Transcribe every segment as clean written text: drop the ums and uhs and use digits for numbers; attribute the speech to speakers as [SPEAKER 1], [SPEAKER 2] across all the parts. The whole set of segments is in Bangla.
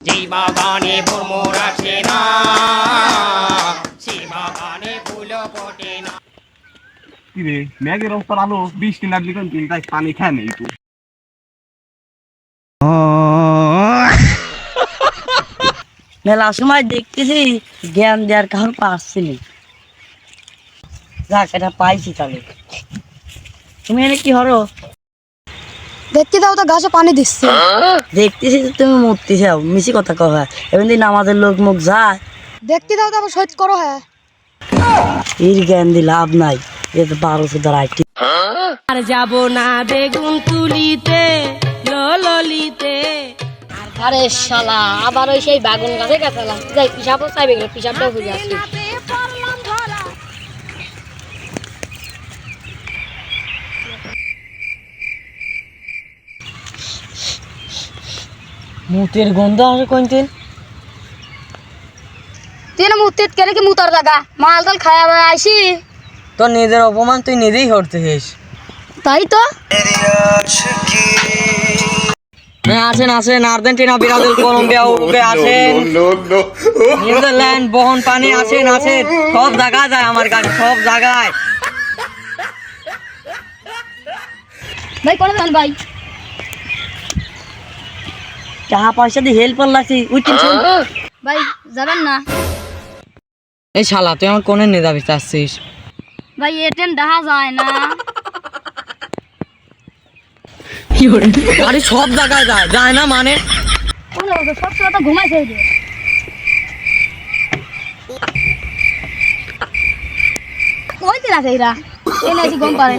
[SPEAKER 1] যেই বাগানে ভ্রমর আসে না, সেই বাগানে ফুলও ফোটে না।
[SPEAKER 2] কিরে মেঘের অবস্থা আলো, বৃষ্টি লাগলি কোন দিন তাই পানি খায় নেই তো।
[SPEAKER 3] মেলা সময় দেখতেছি জ্ঞান দেওয়ার কারণ পাচ্ছিনি, যাক এটা পাইছি। তাহলে তুমি এনে কি হরো?
[SPEAKER 4] দেখতে দাও তো গাছে পানি দিচ্ছে।
[SPEAKER 3] দেখতেছি তো তুমি মূর্তি চাও, মিশি কথা কহা। এমন দিন আমাদের লোক মুখ যায়।
[SPEAKER 4] দেখতে দাও তো আবার সহ্য করো। হ্যাঁ
[SPEAKER 3] এর জ্ঞান দিয়ে লাভ নাই, এ তো 1200 দ্বারা আইটি।
[SPEAKER 5] আর যাব না বেগুন তুলিতে ললিতে।
[SPEAKER 4] আরে শালা আবার ওই সেই বাগুন গাছে গেছিলাম, যাই পিসাবও চাইবে গেল, পিসাবটাও খুঁজে আসি।
[SPEAKER 3] মুতের গন্ধ আসে কোনদিন।
[SPEAKER 4] তুই না মুতিত কেন কি মুতার জায়গা মাল টাল খাওয়া আইসি।
[SPEAKER 3] তোর নিজের অপমান তুই নিজেই করতেছিস।
[SPEAKER 4] তাই তো
[SPEAKER 3] আসেন আসেন, আর্জেন্টিনা, ব্রাজিল, কলম্বিয়া, উরুগুয়ে আসেন, নেদারল্যান্ড, বহন পানি, আসেন আসেন। সব জায়গায় যায় আমার গাড়ি, সব জায়গায়।
[SPEAKER 4] ভাই করে দেন ভাই।
[SPEAKER 3] টাকা পয়সা দিয়ে হেল্পার লাগছে, ওই টেনশন।
[SPEAKER 4] ভাই যাবেন না
[SPEAKER 3] এই শালা তুই আমার কোনে নিয়ে যাবি চাচ্ছিস?
[SPEAKER 4] ভাই, এটেন দেখা যায় না।
[SPEAKER 3] গাড়ি সব জায়গায় যায়, যায় না মানে?
[SPEAKER 4] সব সময় তো ঘুমাইছে। ওই দিন আছে এরা এনে আছি গম পারে।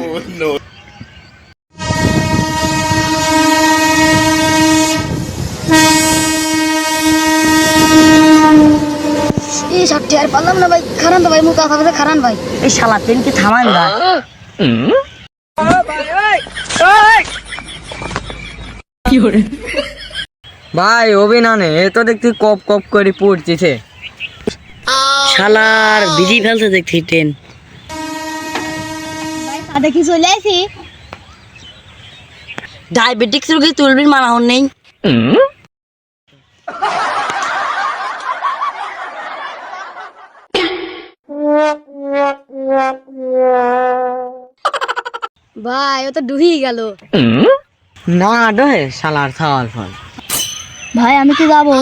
[SPEAKER 4] এই সবটি আর পারলাম না ভাই, খারান তো ভাই, মুখ কথা খারান ভাই।
[SPEAKER 3] এই শালা ট্রেন কি থামাই না? ভাই অভিনানে এ তো দেখছি কপ কপ করে পড়তেছে। শালার বিজি ফেলতে দেখছি ট্রেন।
[SPEAKER 4] ভাই তা দেখি চলে আসি।
[SPEAKER 3] ডায়াবেটিক্স রোগী তুলবির মানা হন নেই।
[SPEAKER 4] ভাই ও তো ডুহি গেল।
[SPEAKER 3] না ডহে শালার থাওয়াল ফল।
[SPEAKER 4] ভাই আমি কি যাবো?